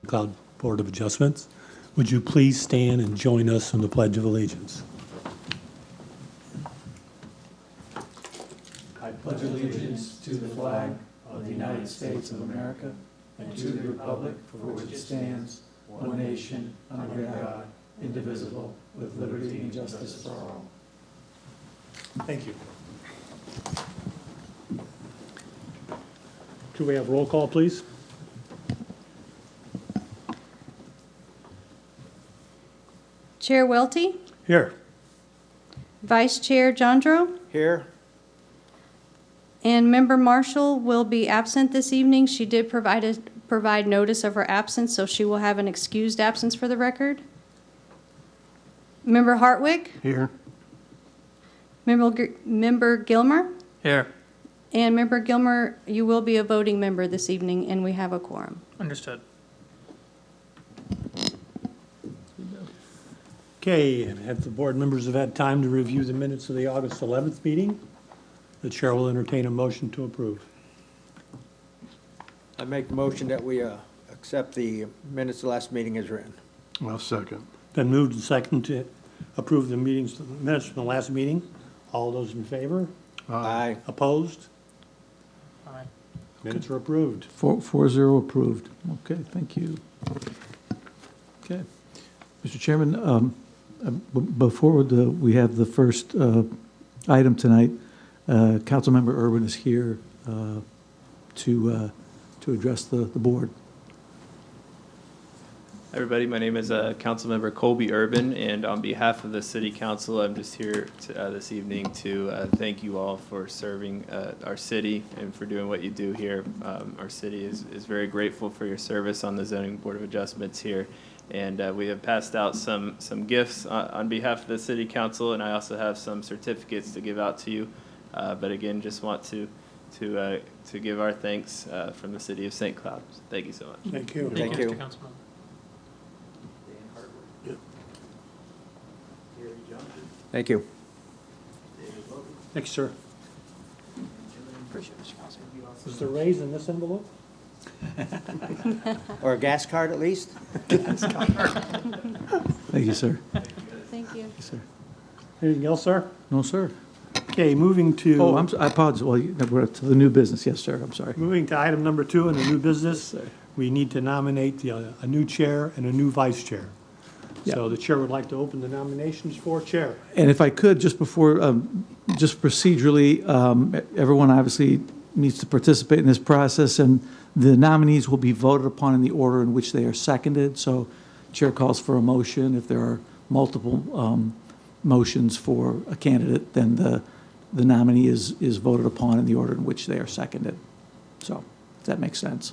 Cloud Board of Adjustments. Would you please stand and join us in the Pledge of Allegiance? I pledge allegiance to the flag of the United States of America and to the republic for which it stands, one nation, under God, indivisible, with liberty and justice for all. Thank you. Could we have roll call, please? Chair Welty, Here. Vice Chair Jandro, Here. and Member Marshall will be absent this evening. She did provide notice of her absence, so she will have an excused absence for the record. Member Hartwick, Here. Member Gilmer, Here. and Member Gilmer, you will be a voting member this evening, and we have a quorum. Understood. Okay, and have the board members have had time to review the minutes of the August 11th meeting? The chair will entertain a motion to approve. I make the motion that we accept the minutes of the last meeting as written. I'll second. Been moved and seconded to approve the minutes from the last meeting. All those in favor? Aye. Opposed? Aye. Minutes are approved. 4-0 approved. Okay, thank you. Okay. Mr. Chairman, before we have the first item tonight, Councilmember Urban is here to address the board. Hi, everybody. My name is Councilmember Colby Urban, and on behalf of the City Council, I'm just here this evening to thank you all for serving our city and for doing what you do here. Our city is very grateful for your service on the Zoning Board of Adjustments here, and we have passed out some gifts on behalf of the City Council, and I also have some certificates to give out to you. But again, just want to give our thanks from the City of St. Cloud. Thank you so much. Thank you. Thank you. Mr. Councilman. Thank you. Thank you, sir. Is there a raise in this envelope? Or a gas card at least? Thank you, sir. Thank you. Yes, sir. Anything else, sir? No, sir. Okay, moving to. Oh, I apologize. Well, we're to the new business. Yes, sir. I'm sorry. Moving to item number 2 in the new business, sir. we need to nominate a new chair and a new vice chair. Yeah. So the chair would like to open the nominations for chair. And if I could, just before, just procedurally, everyone obviously needs to participate in this process, and the nominees will be voted upon in the order in which they are seconded. So chair calls for a motion. If there are multiple motions for a candidate, then the nominee is voted upon in the order in which they are seconded. So, if that makes sense.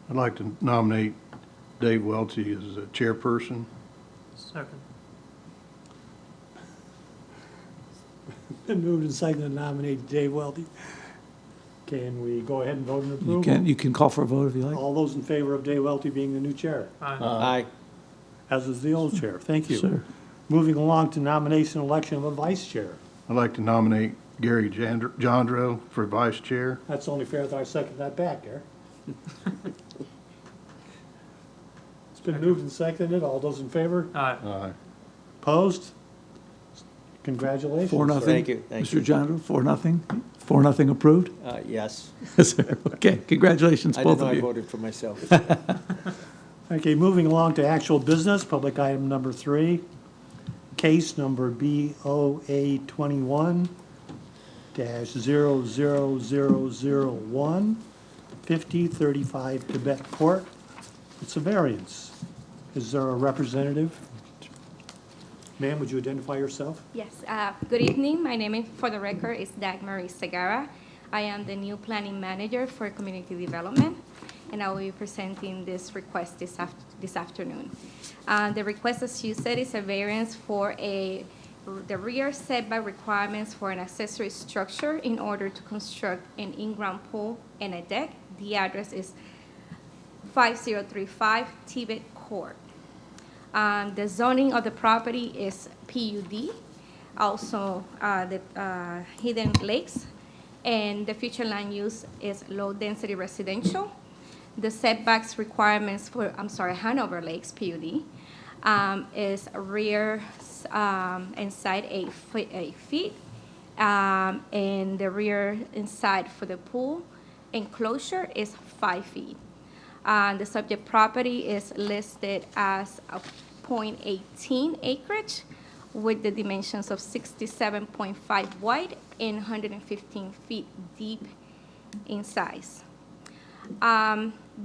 I'd like to nominate Dave Welty as the chairperson. Second. Been moved and seconded to nominate Dave Welty. Can we go ahead and vote in approval? You can call for a vote if you like. All those in favor of Dave Welty being the new chair, Aye. Aye. as is the old chair. Thank you. Sir. Moving along to nomination and election of a vice chair. I'd like to nominate Gary Jandro for vice chair. That's only fair that I second that back, Gary. It's been moved and seconded. All those in favor? Aye. Aye. Opposed? Congratulations. 4-0. Thank you, thank Mr. Jandro, 4-0. 4-0 approved? Yes. Yes, sir. Okay, congratulations, I both didn't know of I you. voted for myself. Okay, moving along to actual business, public item number 3, case number BOA 21-00001, 5035 Quebec Court. It's a variance. Is there a representative? Ma'am, would you identify yourself? Yes, good evening. My name, for the record, is Dagmary Segarra. I am the new planning manager for community development, and I will be presenting this request this afternoon. The request, as you said, is a variance for the rear setback requirements for an accessory structure in order to construct an in-ground pool and a deck. The address is 5035 Tibet Court. The zoning of the property is PUD, also the Hidden Lakes, and the future land use is low-density residential. The setbacks requirements for, Hanover Lakes PUD is rear and side 8 feet, and the rear and side for the pool enclosure is 5 feet. The subject property is listed as a .18 acreage with the dimensions of 67.5 wide and 115 feet deep in size.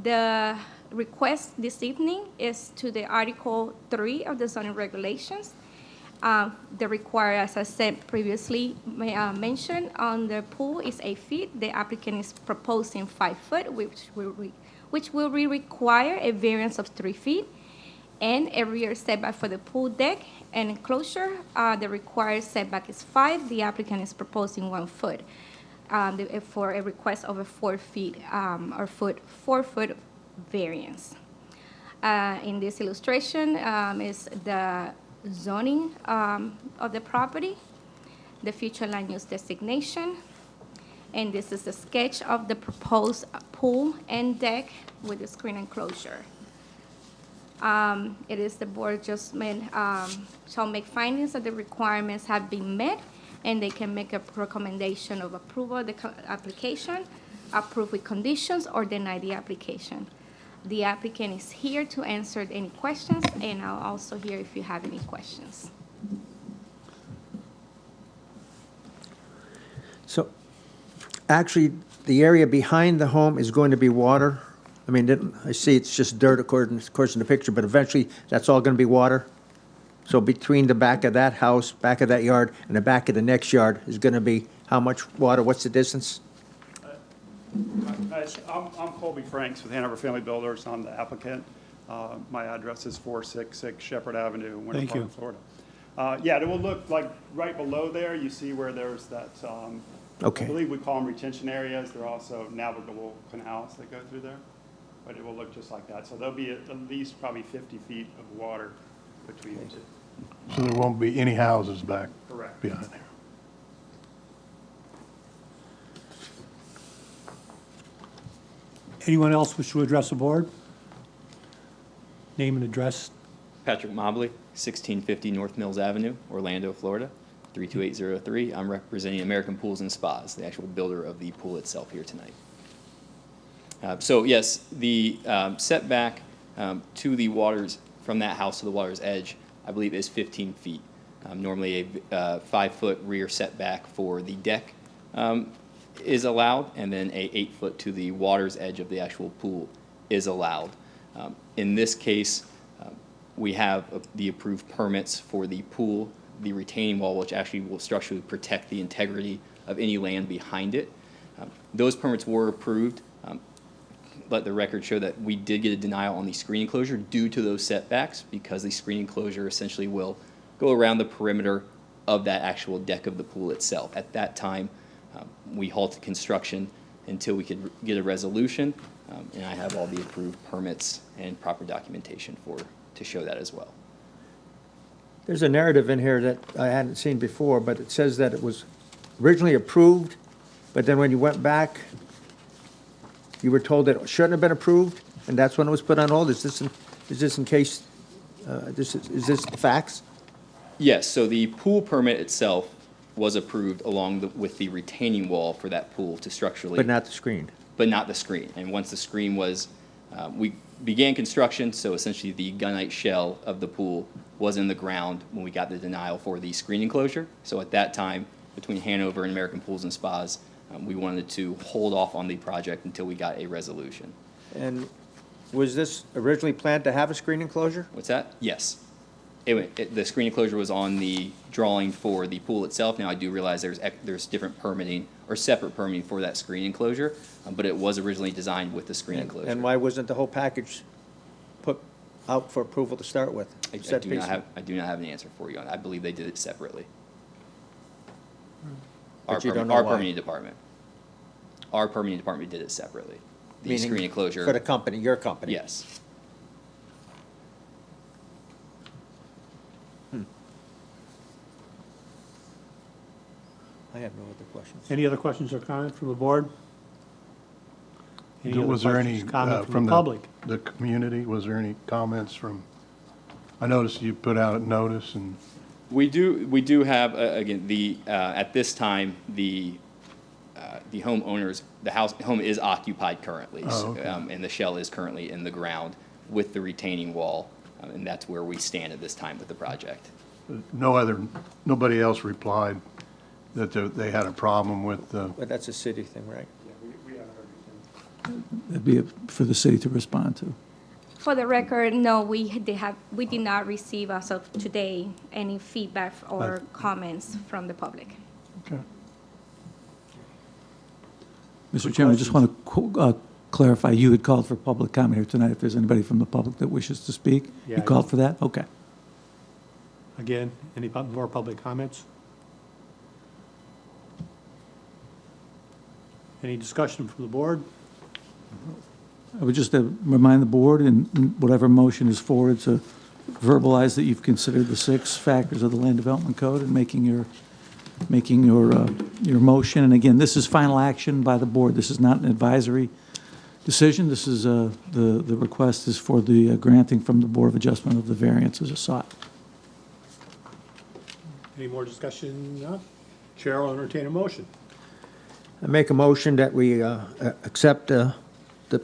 The request this evening is to the Article 3 of the zoning regulations. The required, as I said previously, mentioned on the pool is 8 feet. The applicant is proposing 5 foot, which will require a variance of 3 feet, and a rear setback for the pool deck and enclosure. The required setback is 5. The applicant is proposing 1 foot for a request of a 4 feet 4 foot variance. In this illustration is the zoning of the property, the future land use designation, and this is a sketch of the proposed pool and deck with the screen enclosure. It is the board adjustment shall make findings that the requirements have been met, and they can make a recommendation of approval of the application, approve with conditions, or deny the application. The applicant is here to answer any questions, and I'll also hear if you have any questions. So, actually, the area behind the home is going to be water? I mean, I see it's just dirt according to the picture, but eventually, that's all going to be water? So between the back of that house, back of that yard, and the back of the next yard is going to be how much water? What's the distance? I'm Colby Franks with Hanover Family Builders. I'm the applicant. My address is 466 Shepherd Avenue, Winter Thank you. Park, Florida. Yeah, it will look like right below there, you see where there's that, Okay. I believe we call them retention areas. There are also navigable canals that go through there, but it will look just like that. So there'll be at least probably 50 feet of water between the two. So there won't be any houses back Correct. behind there. Anyone else wish to address the board? Name and address. Patrick Mobley, 1650 North Mills Avenue, Orlando, Florida, 32803. I'm representing American Pools and Spas, the actual builder of the pool itself here tonight. So yes, the setback to the waters, from that house to the water's edge, I believe is 15 feet. Normally a 5-foot rear setback for the deck is allowed, and then a 8-foot to the water's edge of the actual pool is allowed. In this case, we have the approved permits for the pool, the retaining wall, which actually will structurally protect the integrity of any land behind it. Those permits were approved. Let the record show that we did get a denial on the screen enclosure due to those setbacks, because the screen enclosure essentially will go around the perimeter of that actual deck of the pool itself. At that time, we halted construction until we could get a resolution, and I have all the approved permits and proper documentation to show that as well. There's a narrative in here that I hadn't seen before, but it says that it was originally approved, but then when you went back, you were told that it shouldn't have been approved, and that's when it was put on hold? Is this in case, is this the facts? Yes, so the pool permit itself was approved with the retaining wall for that pool to structurally. But not the screen? But not the screen. And once the screen was, we began construction, so essentially the gunite shell of the pool was in the ground when we got the denial for the screen enclosure. So at that time, between Hanover and American Pools and Spas, we wanted to hold off on the project until we got a resolution. And was this originally planned to have a screen enclosure? What's that? Yes. The screen enclosure was on the drawing for the pool itself. Now, I do realize there's different permitting or separate permitting for that screen enclosure, but it was originally designed with the screen enclosure. And why wasn't the whole package put out for approval to start with? I do not have an answer for you on that. I believe they did it separately. But you don't know Our why? permitting department. Our permitting department did it separately. The Meaning screen enclosure. For the company, your company? Yes. I have no other questions. Any other questions or comments from the board? Any other Was there any, questions, comment from the public? the community, was there any comments from, I noticed you put out a notice and, We do have, again, at this time, the homeowners, home is occupied currently. Oh, okay. And the shell is currently in the ground with the retaining wall, and that's where we stand at this time with the project. nobody else replied that they had a problem with the, But that's a city thing, right? That'd be for the city to respond to. For the record, no, we did not receive as of today any feedback or comments from the public. okay. Mr. Chairman, I just want to clarify, you had called for public comment here tonight. If there's anybody from the public that wishes to speak, Yeah, you I called did. for that? Okay. Again, any more public comments? Any discussion from the board? I would just remind the board, in whatever motion is forward, to verbalize that you've considered the 6 factors of the Land Development Code and making your motion. And again, this is final action by the board. This is not an advisory decision. This is, the request is for the granting from the Board of Adjustment of the variances as sought. Any more discussion? No? Chair will entertain a motion. I make a motion that we accept the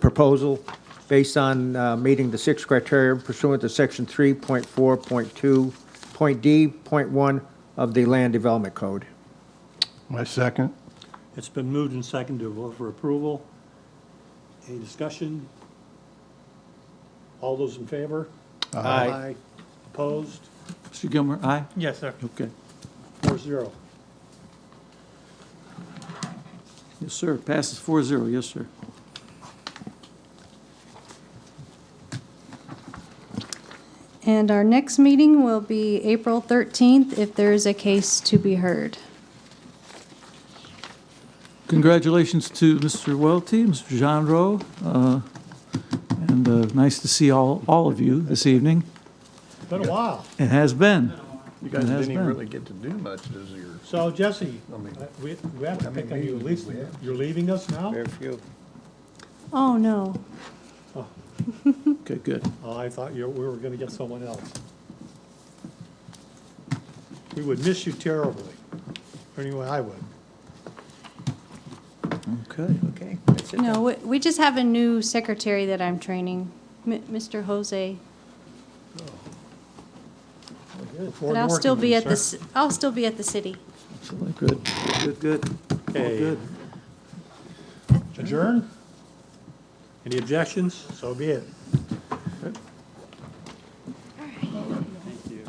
proposal based on meeting the 6 criteria pursuant to Section 3.4.2.d.1 of the Land Development Code. My second? It's been moved and seconded to vote for approval. Any discussion? All those in favor? Aye. Opposed? Mr. Gilmer, aye? Yes, sir. Okay. 4-0. Yes, sir. Passes 4-0. Yes, sir. And our next meeting will be April 13th if there is a case to be heard. Congratulations to Mr. Welty, Mr. Jean-Ro, and nice to see all of you this evening. It's been a while. It has been. You guys It has didn't even been. really get to do much this year. So Jesse, I mean- we have to pick on you at least. You're leaving us now? Very few. Oh, no. Okay, good. Oh, I thought we were going to get someone else. We would miss you terribly. Anyway, I would. Okay. Okay, that's it. No, we just have a new secretary that I'm training, Mr. Jose. But I'll still be at I'll still be at the city. Excellent. Good. Good. All Okay. good. Adjourn? Any objections? So be it. Thank you.